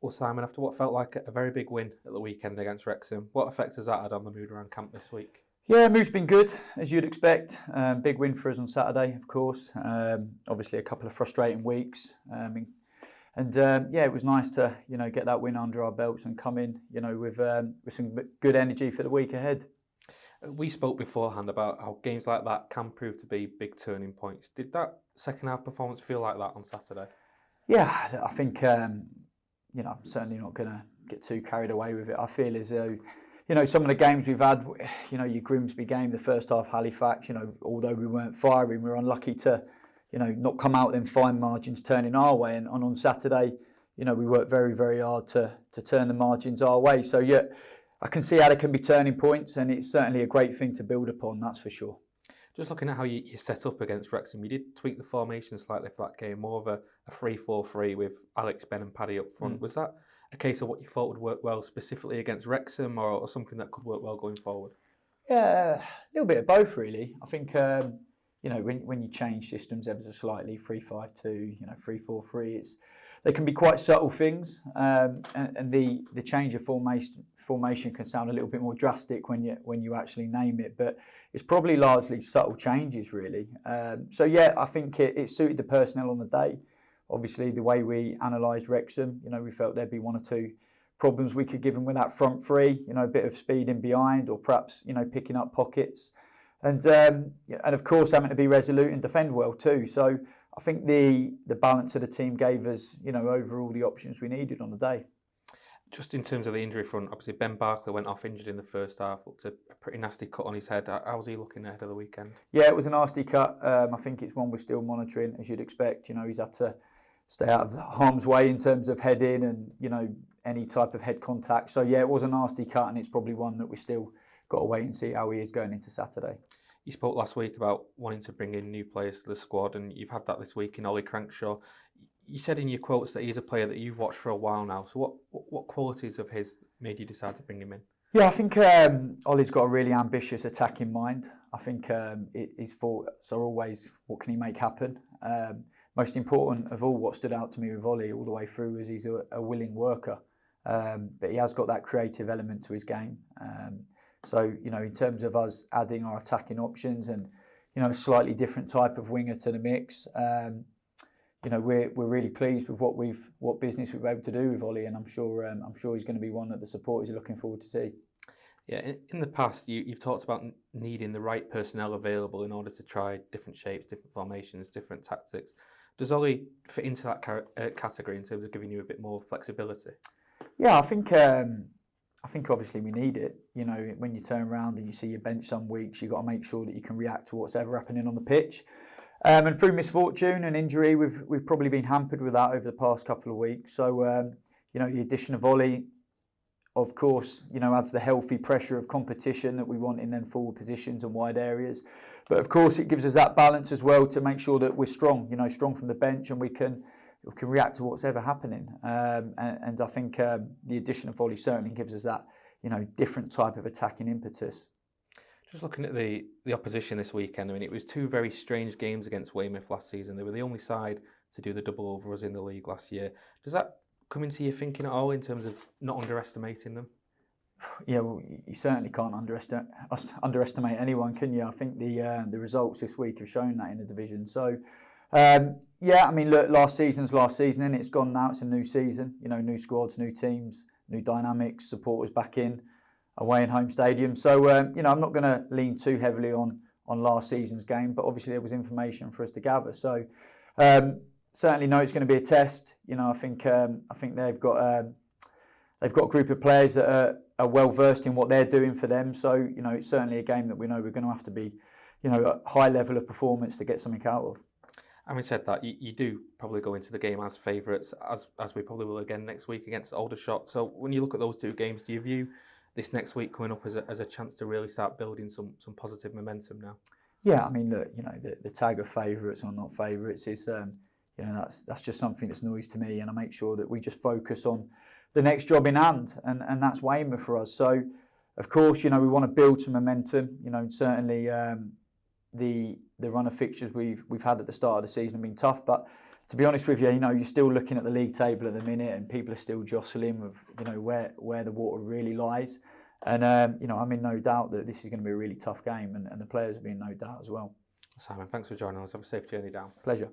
Well, Simon, after what felt like a very big win at the weekend against Wrexham, what effect has that had on the mood around camp this week? Yeah, mood's been good, as you'd expect. Big win for us on Saturday, of course. Obviously, a couple of frustrating weeks. Yeah, it was nice to, get that win under our belts and come in, with some good energy for the week ahead. We spoke beforehand about how games like that can prove to be big turning points. Did that second half performance feel like that on Saturday? Yeah, I think, I'm certainly not going to get too carried away with it. I feel as though, some of the games we've had, your Grimsby game, the first half, Halifax, although we weren't firing, we were unlucky to, not come out then fine margins turning our way. And on Saturday, we worked very, very hard to turn the margins our way. So, yeah, I can see how there can be turning points, and it's certainly a great thing to build upon, that's for sure. Just looking at how you set up against Wrexham, you did tweak the formation slightly for that game, more of a 3-4-3 with Alex, Ben and Paddy up front. Was that a case of what you thought would work well specifically against Wrexham, or something that could work well going forward? Yeah, a little bit of both, really. I think, when you change systems ever so slightly, 3-5-2, 3-4-3, they can be quite subtle things, and the change of formation can sound a little bit more drastic when you actually name it, but it's probably largely subtle changes, really. So yeah, I think it suited the personnel on the day. Obviously, the way we analysed Wrexham, we felt there'd be one or two problems we could give them with that front three, a bit of speed in behind, or perhaps picking up pockets, and of course having to be resolute and defend well too. So I think the balance of the team gave us, overall the options we needed on the day. Just in terms of the injury front, obviously Ben Barkley went off injured in the first half, looked a pretty nasty cut on his head. How's he looking ahead of the weekend? Yeah, it was a nasty cut. I think it's one we're still monitoring, as you'd expect. He's had to stay out of harm's way in terms of head in and, any type of head contact. So yeah, it was a nasty cut, and it's probably one that we still got to wait and see how he is going into Saturday. You spoke last week about wanting to bring in new players to the squad, and you've had that this week in Ollie Crankshaw. You said in your quotes that he's a player that you've watched for a while now. So what qualities of his made you decide to bring him in? Yeah, I think Ollie's got a really ambitious attacking mind. I think his thoughts are always, what can he make happen? Most important of all, what stood out to me with Ollie all the way through is he's a willing worker. But he has got that creative element to his game. So, in terms of us adding our attacking options and, a slightly different type of winger to the mix, we're really pleased with what business we've been able to do with Ollie, and I'm sure he's going to be one that the supporters are looking forward to see. Yeah, in the past, you've talked about needing the right personnel available in order to try different shapes, different formations, different tactics. Does Ollie fit into that category in terms of giving you a bit more flexibility? Yeah, I think obviously we need it. When you turn around and you see your bench some weeks, you've got to make sure that you can react to what's ever happening on the pitch. And through misfortune and injury, we've probably been hampered with that over the past couple of weeks. So, the addition of Ollie, of course, adds the healthy pressure of competition that we want in them forward positions and wide areas. But of course, it gives us that balance as well to make sure that we're strong, strong from the bench, and we can react to what's ever happening. And I think the addition of Ollie certainly gives us that, different type of attacking impetus. Just looking at the opposition this weekend, I mean, it was two very strange games against Weymouth last season. They were the only side to do the double over us in the league last year. Does that come into your thinking at all in terms of not underestimating them? Yeah, well, you certainly can't underestimate anyone, can you? I think the results this week have shown that in the division. So, yeah, I mean, look, last season's last season, and it's gone now. It's a new season, new squads, new teams, new dynamics, supporters back in, away in home stadium. So, I'm not going to lean too heavily on last season's game, but obviously there was information for us to gather. So, certainly know it's going to be a test. I think they've got a group of players that are well versed in what they're doing for them. So, it's certainly a game that we know we're going to have to be, a high level of performance to get something out of. Having said that, you do probably go into the game as favourites, as we probably will again next week against Aldershot. So when you look at those two games, do you view this next week coming up as a chance to really start building some positive momentum now? Yeah, I mean, look, the tag of favourites or not favourites is, that's just something that's noise to me, and I make sure that we just focus on the next job in hand, and that's Weymouth for us. So, of course, we want to build some momentum. Certainly the run of fixtures we've had at the start of the season have been tough, but to be honest with you, you're still looking at the league table at the minute, and people are still jostling with, where the water really lies. And I'm in no doubt that this is going to be a really tough game, and the players will be in no doubt as well. Simon, thanks for joining us. Have a safe journey down. Pleasure.